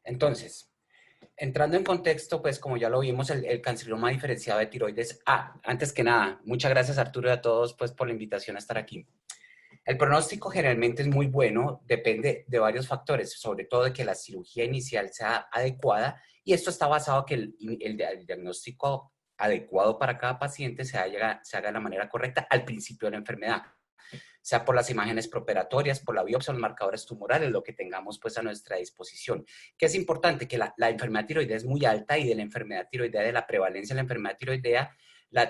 Entonces, entrando en contexto, pues como ya lo vimos, el carcinoma diferenciado de tiroides. Antes que nada, muchas gracias Arturo y a todos pues por la invitación a estar aquí. El pronóstico generalmente es muy bueno, depende de varios factores, sobre todo de que la cirugía inicial sea adecuada, y esto está basado en que el diagnóstico adecuado para cada paciente se haga de la manera correcta al principio de la enfermedad, sea por las imágenes preoperatorias, por la biopsia o los marcadores tumorales, lo que tengamos pues a nuestra disposición. Que es importante que la enfermedad tiroidea es muy alta, y de la enfermedad tiroidea, de la prevalencia de la enfermedad tiroidea,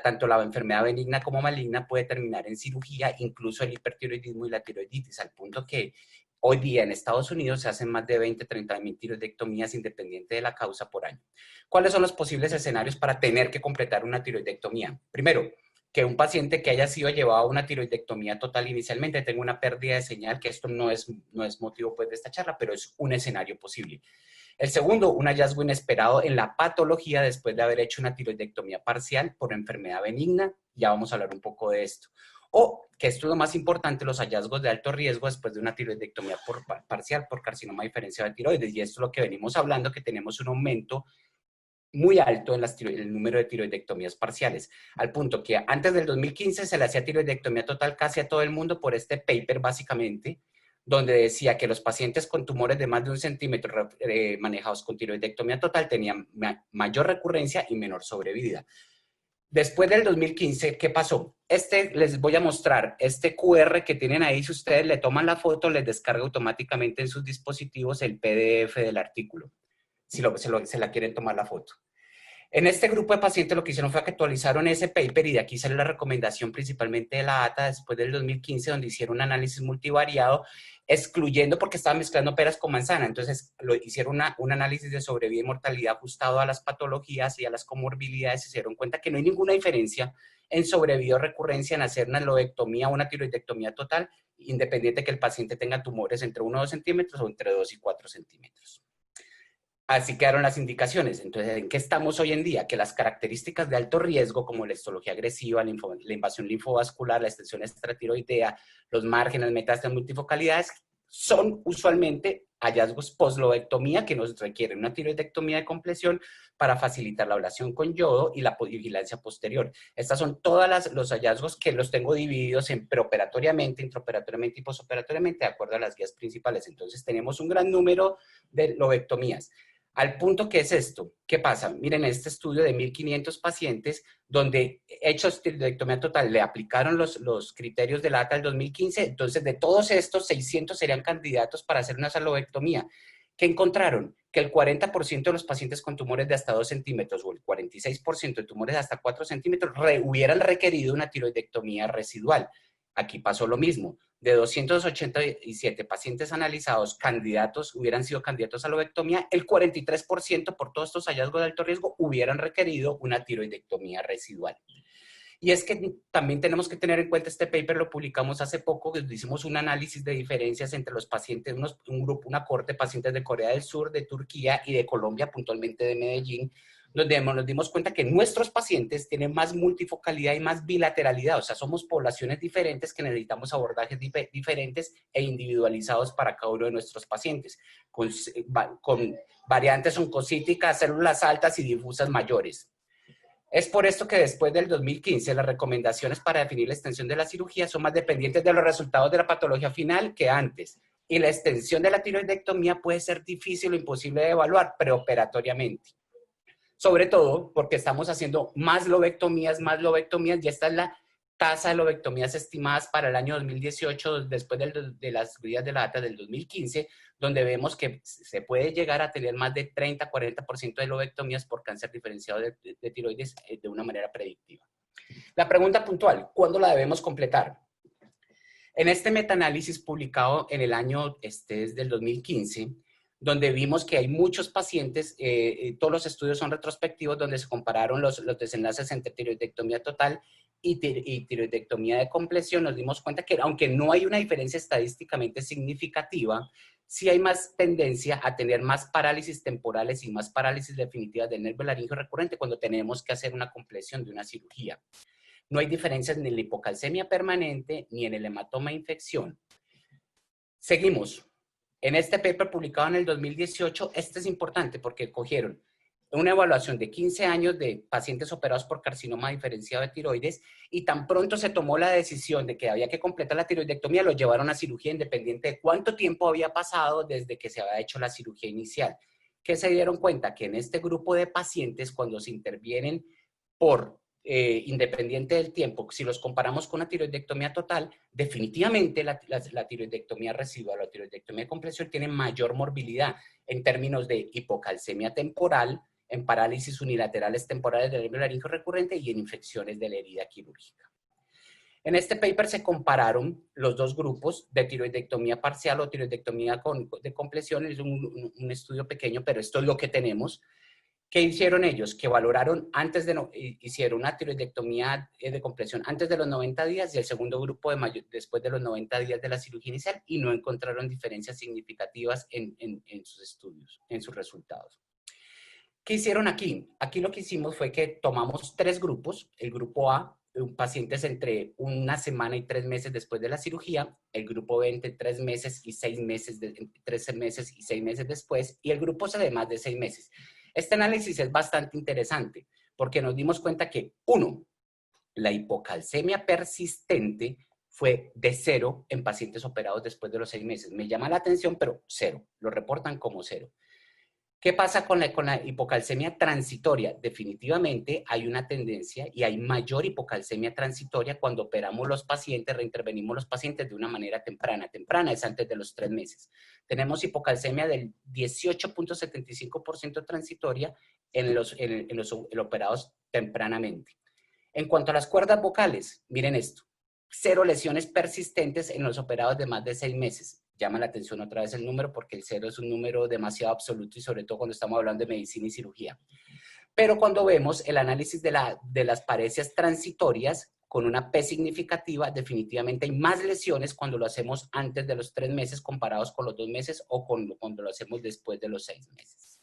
tanto la enfermedad benigna como maligna puede terminar en cirugía, incluso el hipertiroidismo y la tiroiditis, al punto que hoy día en Estados Unidos se hacen más de 20, 30 mil tiroidectomías independiente de la causa por año. ¿Cuáles son los posibles escenarios para tener que completar una tiroidectomía? Primero, que un paciente que haya sido llevado a una tiroidectomía total inicialmente tenga una pérdida de señal, que esto no es motivo pues de esta charla, pero es un escenario posible. El segundo, un hallazgo inesperado en la patología después de haber hecho una tiroidectomía parcial por enfermedad benigna. Ya vamos a hablar un poco de esto. O, que esto es lo más importante, los hallazgos de alto riesgo después de una tiroidectomía parcial por carcinoma diferenciado de tiroides. Y esto es lo que venimos hablando, que tenemos un aumento muy alto en el número de tiroidectomías parciales, al punto que antes del 2015 se le hacía tiroidectomía total casi a todo el mundo por este paper básicamente, donde decía que los pacientes con tumores de más de 1 centímetro manejados con tiroidectomía total tenían mayor recurrencia y menor sobrevida. Después del 2015, ¿qué pasó? Les voy a mostrar este QR que tienen ahí. Si ustedes le toman la foto, les descarga automáticamente en sus dispositivos el PDF del artículo, si se la quieren tomar la foto. En este grupo de pacientes lo que hicieron fue que actualizaron ese paper, y de aquí sale la recomendación principalmente de la ATA después del 2015, donde hicieron un análisis multivariado, excluyendo, porque estaban mezclando peras con manzana. Entonces hicieron un análisis de sobrevida y mortalidad ajustado a las patologías y a las comorbilidades, y se dieron cuenta que no hay ninguna diferencia en sobrevida o recurrencia en hacer una lobectomía o una tiroidectomía total, independiente de que el paciente tenga tumores entre 1 o 2 centímetros o entre 2 y 4 centímetros. Así quedaron las indicaciones. Entonces, ¿en qué estamos hoy en día? Que las características de alto riesgo, como la histología agresiva, la invasión linfovascular, la extensión extratiroidea, los márgenes, metástasis, multifocalidades, son usualmente hallazgos post-lobectomía que nos requieren una tiroidectomía de compresión para facilitar la ablación con yodo y la vigilancia posterior. Estas son todos los hallazgos que los tengo divididos en preoperatoriamente, intraoperatoriamente y postoperatoriamente, de acuerdo a las guías principales. Entonces, tenemos un gran número de lobectomías. Al punto que es esto, ¿qué pasa? Miren, este estudio de 1.500 pacientes, donde hechos tiroidectomía total, le aplicaron los criterios de la ATA del 2015, entonces de todos estos, 600 serían candidatos para hacer una salobectomía. ¿Qué encontraron? Que el 40% de los pacientes con tumores de hasta 2 centímetros o el 46% de tumores de hasta 4 centímetros hubieran requerido una tiroidectomía residual. Aquí pasó lo mismo. De 287 pacientes analizados, hubieran sido candidatos a lobectomía, el 43% por todos estos hallazgos de alto riesgo hubieran requerido una tiroidectomía residual. Y es que también tenemos que tener en cuenta, este paper lo publicamos hace poco, hicimos un análisis de diferencias entre los pacientes, una cohorte de pacientes de Corea del Sur, de Turquía y de Colombia, puntualmente de Medellín, donde nos dimos cuenta que nuestros pacientes tienen más multifocalidad y más bilateralidad, o sea, somos poblaciones diferentes que necesitamos abordajes diferentes e individualizados para cada uno de nuestros pacientes, con variantes oncocíticas, células altas y difusas mayores. Es por esto que después del 2015 las recomendaciones para definir la extensión de la cirugía son más dependientes de los resultados de la patología final que antes, y la extensión de la tiroidectomía puede ser difícil o imposible de evaluar preoperatoriamente. Sobre todo porque estamos haciendo más lobectomías, y esta es la tasa de lobectomías estimadas para el año 2018, después de las guías de la data del 2015, donde vemos que se puede llegar a tener más de 30-40% de lobectomías por cáncer diferenciado de tiroides de una manera predictiva. La pregunta puntual, ¿cuándo la debemos completar? En este metaanálisis publicado en el año del 2015, donde vimos que hay muchos pacientes, todos los estudios son retrospectivos, donde se compararon los desenlaces entre tiroidectomía total y tiroidectomía de compresión, nos dimos cuenta que aunque no hay una diferencia estadísticamente significativa, sí hay más tendencia a tener más parálisis temporales y más parálisis definitivas del nervio laríngeo recurrente cuando tenemos que hacer una compresión de una cirugía. No hay diferencias ni en la hipocalcemia permanente ni en el hematoma infección. Seguimos. En este paper publicado en el 2018, este es importante porque cogieron una evaluación de 15 años de pacientes operados por carcinoma diferenciado de tiroides y tan pronto se tomó la decisión de que había que completar la tiroidectomía, lo llevaron a cirugía independiente de cuánto tiempo había pasado desde que se había hecho la cirugía inicial. ¿Qué se dieron cuenta? Que en este grupo de pacientes, cuando se intervienen por independiente del tiempo, si los comparamos con una tiroidectomía total, definitivamente la tiroidectomía residual o la tiroidectomía de compresión tiene mayor morbilidad en términos de hipocalcemia temporal, en parálisis unilaterales temporales del nervio laríngeo recurrente y en infecciones de la herida quirúrgica. En este paper se compararon los dos grupos de tiroidectomía parcial o tiroidectomía de compresión. Es un estudio pequeño, pero esto es lo que tenemos. ¿Qué hicieron ellos? Que valoraron hicieron una tiroidectomía de compresión antes de los 90 días y el segundo grupo después de los 90 días de la cirugía inicial y no encontraron diferencias significativas en sus estudios, en sus resultados. ¿Qué hicieron aquí? Aquí lo que hicimos fue que tomamos 3 grupos. El grupo A, pacientes entre 1 semana y 3 meses después de la cirugía. El grupo B entre 3 meses y 6 meses, 13 meses y 6 meses después. Y el grupo C de más de 6 meses. Este análisis es bastante interesante porque nos dimos cuenta que, 1, la hipocalcemia persistente fue de 0 en pacientes operados después de los 6 meses. Me llama la atención, pero 0. Lo reportan como 0. ¿Qué pasa con la hipocalcemia transitoria? Definitivamente hay una tendencia y hay mayor hipocalcemia transitoria cuando operamos los pacientes, reintervenimos los pacientes de una manera temprana. Temprana es antes de los 3 meses. Tenemos hipocalcemia del 18.75% transitoria en los operados tempranamente. En cuanto a las cuerdas vocales, miren esto. 0 lesiones persistentes en los operados de más de 6 meses. Llama la atención otra vez el número porque el 0 es un número demasiado absoluto y sobre todo cuando estamos hablando de medicina y cirugía. Pero cuando vemos el análisis de las parecias transitorias con una P significativa, definitivamente hay más lesiones cuando lo hacemos antes de los 3 meses comparados con los 2 meses o cuando lo hacemos después de los 6 meses.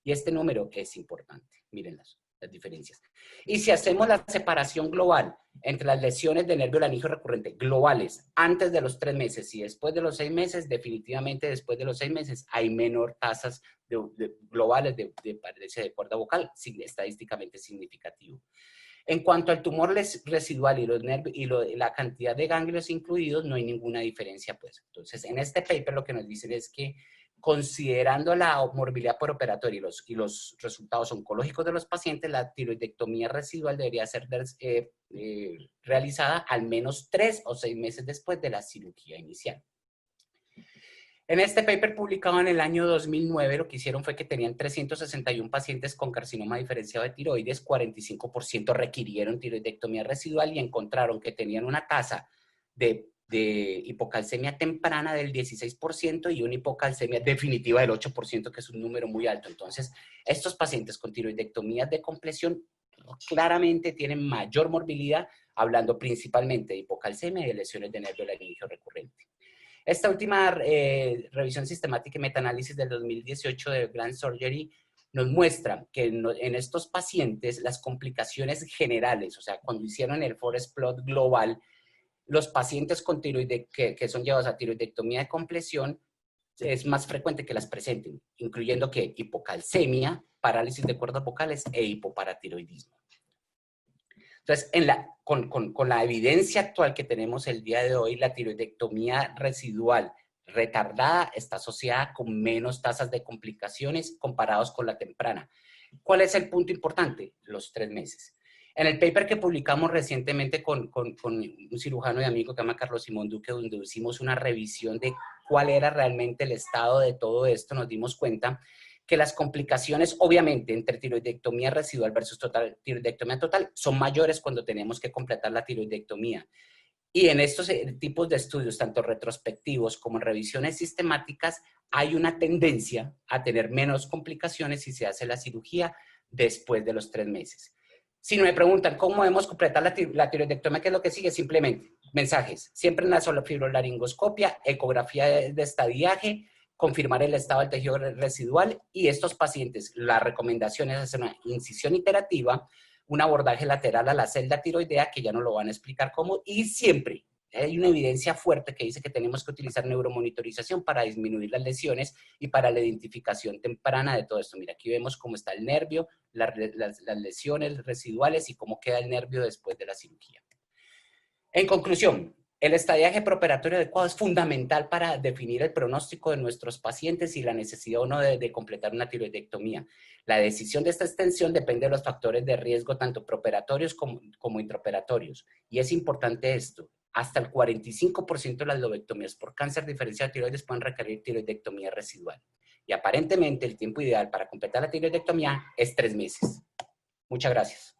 Y este número es importante. Miren las diferencias. Y si hacemos la separación global entre las lesiones de nervio laríngeo recurrente globales antes de los 3 meses y después de los 6 meses, definitivamente después de los 6 meses hay menor tasas globales de parálisis de cuerda vocal, estadísticamente significativo. En cuanto al tumor residual y los nervios y la cantidad de ganglios incluidos, no hay ninguna diferencia, pues. Entonces, en este paper lo que nos dicen es que considerando la morbilidad por operatorio y los resultados oncológicos de los pacientes, la tiroidectomía residual debería ser realizada al menos 3 o 6 meses después de la cirugía inicial. En este paper publicado en el año 2009, lo que hicieron fue que tenían 361 pacientes con carcinoma diferenciado de tiroides, 45% requirieron tiroidectomía residual y encontraron que tenían una tasa de hipocalcemia temprana del 16% y una hipocalcemia definitiva del 8%, que es un número muy alto. Entonces, estos pacientes con tiroidectomías de compresión claramente tienen mayor morbilidad, hablando principalmente de hipocalcemia y de lesiones de nervio laríngeo recurrente. Esta última revisión sistemática y metaanálisis del 2018 de Grand Surgery nos muestra que en estos pacientes las complicaciones generales, o sea, cuando hicieron el forest plot global, los pacientes con que son llevados a tiroidectomía de compresión es más frecuente que las presenten, incluyendo que hipocalcemia, parálisis de cuerdas vocales e hipoparatiroidismo. Entonces, con la evidencia actual que tenemos el día de hoy, la tiroidectomía residual retardada está asociada con menos tasas de complicaciones comparados con la temprana. ¿Cuál es el punto importante? Los 3 meses. En el paper que publicamos recientemente con un cirujano y amigo que se llama Carlos Simón Duque, donde hicimos una revisión de cuál era realmente el estado de todo esto, nos dimos cuenta que las complicaciones, obviamente, entre tiroidectomía residual versus tiroidectomía total son mayores cuando tenemos que completar la tiroidectomía. Y en estos tipos de estudios, tanto retrospectivos como en revisiones sistemáticas, hay una tendencia a tener menos complicaciones si se hace la cirugía después de los 3 meses. Si me preguntan cómo debemos completar la tiroidectomía, ¿qué es lo que sigue? Simplemente, mensajes. Siempre en la fibrolaringoscopia, ecografía de estadiaje, confirmar el estado del tejido residual y estos pacientes, la recomendación es hacer una incisión iterativa, un abordaje lateral a la celda tiroidea, que ya nos lo van a explicar cómo, y siempre hay una evidencia fuerte que dice que tenemos que utilizar neuromonitorización para disminuir las lesiones y para la identificación temprana de todo esto. Mira, aquí vemos cómo está el nervio, las lesiones residuales y cómo queda el nervio después de la cirugía. En conclusión, el estadiaje preoperatorio adecuado es fundamental para definir el pronóstico de nuestros pacientes y la necesidad o no de completar una tiroidectomía. La decisión de esta extensión depende de los factores de riesgo, tanto preoperatorios como intraoperatorios. Y es importante esto. Hasta el 45% de las lobectomías por cáncer diferencial de tiroides pueden requerir tiroidectomía residual. Y aparentemente el tiempo ideal para completar la tiroidectomía es 3 meses. Muchas gracias.